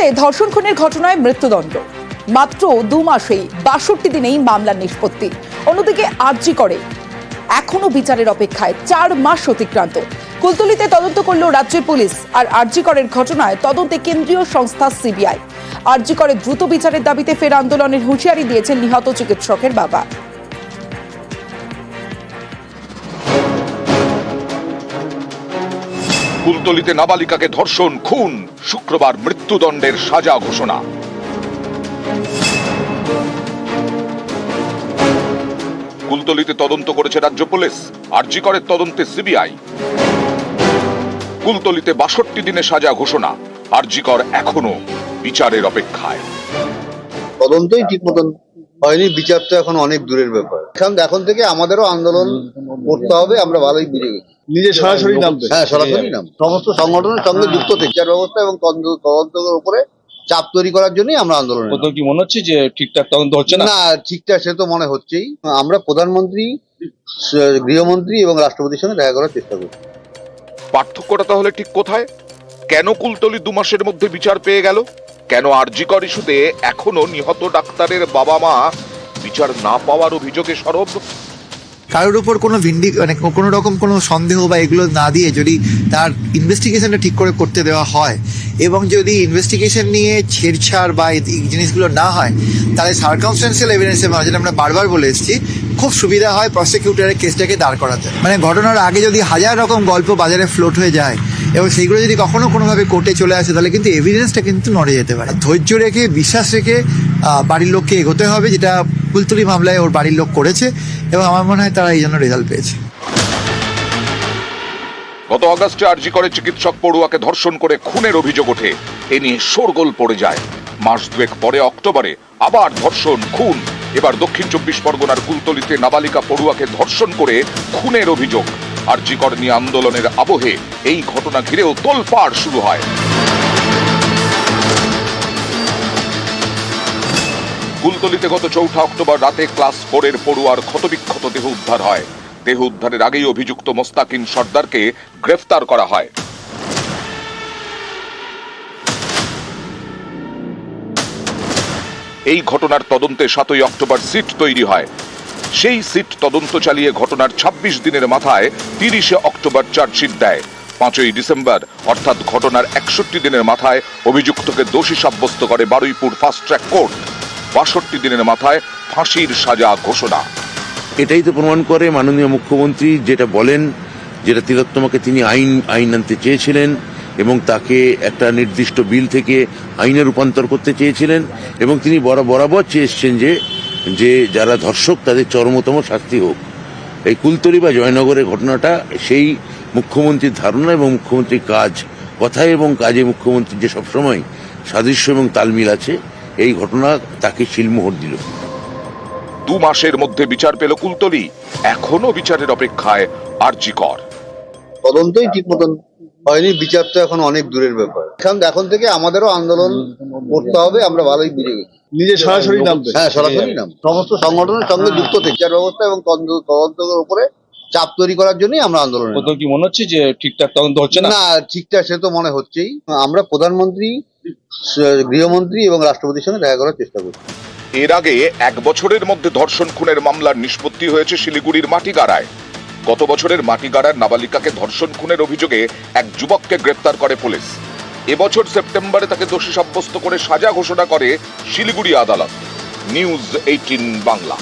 কুলতলিতে ধর্ষণ খুনের ঘটনায় মৃত্যুদণ্ড, মাত্র 2 মাসেই 62 দিনেই মামলার নিষ্পত্তি। অন্যদিকে আরজি করে এখনো বিচারের অপেক্ষায় 4 মাস অতিক্রান্ত। কুলতলিতে তদন্ত করল রাজ্যের পুলিশ, আর আরজি করের ঘটনায় তদন্তে কেন্দ্রীয় সংস্থা সিবিআই। আরজি করে দ্রুত বিচারের দাবিতে ফের আন্দোলনের হুঁশিয়ারি দিয়েছেন নিহত চিকিৎসকের বাবা। কুলতলিতে নাবালিকাকে ধর্ষণ খুন, শুক্রবার মৃত্যুদণ্ডের সাজা ঘোষণা। কুলতলিতে তদন্ত করেছে রাজ্য পুলিশ, আরজি করের তদন্তে সিবিআই। কুলতলিতে 62 দিনে সাজা ঘোষণা, আরজি কর এখনো বিচারের অপেক্ষায়। তদন্তই ঠিক মতন হয়নি, বিচার তো এখন অনেক দূরের ব্যাপার। এখন থেকে আমাদেরও আন্দোলন করতে হবে, আমরা ভালোই বুঝে গেছি। নিজে সরাসরি নামবে? হ্যাঁ, সরাসরি নাম। সমস্ত সংগঠনের সঙ্গে যুক্ত থেকে বিচার ব্যবস্থা এবং তদন্তের উপরে চাপ তৈরি করার জন্যই আমরা আন্দোলন। কোথাও কি মনে হচ্ছে যে ঠিকঠাক তদন্ত হচ্ছে না? না, ঠিকঠাক সে তো মনে হচ্ছেই। আমরা প্রধানমন্ত্রী, গৃহমন্ত্রী এবং রাষ্ট্রপতির সঙ্গে দেখা করার চেষ্টা করছি। পার্থক্যটা তাহলে ঠিক কোথায়? কেন কুলতলি 2 মাসের মধ্যে বিচার পেয়ে গেল? কেন আরজি কর ইস্যুতে এখনো নিহত ডাক্তারের বাবা মা বিচার না পাওয়ার অভিযোগে সরব? কারোর উপর কোনো কোনো রকম কোনো সন্দেহ বা এগুলো না দিয়ে যদি তার ইনভেস্টিগেশনটা ঠিক করে করতে দেওয়া হয়, এবং যদি ইনভেস্টিগেশন নিয়ে ছেড়ছাড় বা এই জিনিসগুলো না হয়, তাহলে সার্কামস্ট্যান্সিয়াল এভিডেন্সের মাধ্যমে, যেটা আমরা বারবার বলে এসেছি, খুব সুবিধা হয় প্রসিকিউটরের কেসটাকে দাঁড় করাতে। মানে ঘটনার আগে যদি 1000 রকম গল্প বাজারে ফ্লোট হয়ে যায় এবং সেইগুলো যদি কখনো কোনোভাবে কোর্টে চলে আসে, তাহলে কিন্তু এভিডেন্সটা কিন্তু নড়ে যেতে পারে। ধৈর্য রেখে, বিশ্বাস রেখে বাড়ির লোককে এগোতে হবে, যেটা কুলতলি মামলায় ওর বাড়ির লোক করেছে, এবং আমার মনে হয় তারা এই জন্য রেজাল্ট পেয়েছে। গত আগস্টে আরজি করে চিকিৎসক পড়ুয়াকে ধর্ষণ করে খুনের অভিযোগ ওঠে। এ নিয়ে শোরগোল পড়ে যায়। মাস দুয়েক পরে অক্টোবরে আবার ধর্ষণ খুন। এবার দক্ষিণ 24 পরগনার কুলতলিতে নাবালিকা পড়ুয়াকে ধর্ষণ করে খুনের অভিযোগ। আরজি কর নিয়ে আন্দোলনের আবহে এই ঘটনা ঘিরেও তোলপাড় শুরু হয়। কুলতলিতে গত 4 অক্টোবর রাতে ক্লাস 4-এর পড়ুয়ার ক্ষতবিক্ষত দেহ উদ্ধার হয়। দেহ উদ্ধারের আগেই অভিযুক্ত মোস্তাকিন সর্দারকে গ্রেফতার করা হয়। এই ঘটনার তদন্তে 7 অক্টোবর সিট তৈরি হয়। সেই সিট তদন্ত চালিয়ে ঘটনার 26 দিনের মাথায় 30 অক্টোবর চার্জশিট দেয়। 5 ডিসেম্বর অর্থাৎ ঘটনার 61 দিনের মাথায় অভিযুক্তকে দোষী সাব্যস্ত করে বারুইপুর ফাস্ট ট্র্যাক কোর্ট। 62 দিনের মাথায় ফাঁসির সাজা ঘোষণা। এটাই তো প্রমাণ করে মাননীয় মুখ্যমন্ত্রী যেটা বলেন, যেটা তিলোত্তমাকে তিনি আইন আনতে চেয়েছিলেন এবং তাকে একটা নির্দিষ্ট বিল থেকে আইনে রূপান্তর করতে চেয়েছিলেন, এবং তিনি বরাবর চেয়েছেন যে যারা ধর্ষক তাদের চরমতম শাস্তি হোক। এই কুলতলি বা জয়নগরের ঘটনাটা সেই মুখ্যমন্ত্রীর ধারণা এবং মুখ্যমন্ত্রীর কাজ, কথায় এবং কাজে মুখ্যমন্ত্রীর যে সবসময় সাদৃশ্য এবং তালমিল আছে, এই ঘটনা তাকে শিলমোহর দিল। 2 মাসের মধ্যে বিচার পেল কুলতলি, এখনো বিচারের অপেক্ষায় আরজি কর। তদন্তই ঠিক মতন হয়নি, বিচার তো এখন অনেক দূরের ব্যাপার। এখন থেকে আমাদেরও আন্দোলন করতে হবে, আমরা ভালোই বুঝে গেছি। নিজে সরাসরি নামবে? হ্যাঁ, সরাসরি নাম। সমস্ত সংগঠনের সঙ্গে যুক্ত থেকে বিচার ব্যবস্থা এবং তদন্তের উপরে চাপ তৈরি করার জন্যই আমরা আন্দোলন। কোথাও কি মনে হচ্ছে যে ঠিকঠাক তদন্ত হচ্ছে না? না, ঠিকঠাক সে তো মনে হচ্ছেই। আমরা প্রধানমন্ত্রী, গৃহমন্ত্রী এবং রাষ্ট্রপতির সঙ্গে দেখা করার চেষ্টা করছি। এর আগে 1 বছরের মধ্যে ধর্ষণ খুনের মামলার নিষ্পত্তি হয়েছে শিলিগুড়ির মাটিগাড়ায়। গত বছরের মাটিগাড়ার নাবালিকাকে ধর্ষণ খুনের অভিযোগে এক যুবককে গ্রেপ্তার করে পুলিশ। এবছর সেপ্টেম্বরে তাকে দোষী সাব্যস্ত করে সাজা ঘোষণা করে শিলিগুড়ি আদালত। নিউজ 18 বাংলা।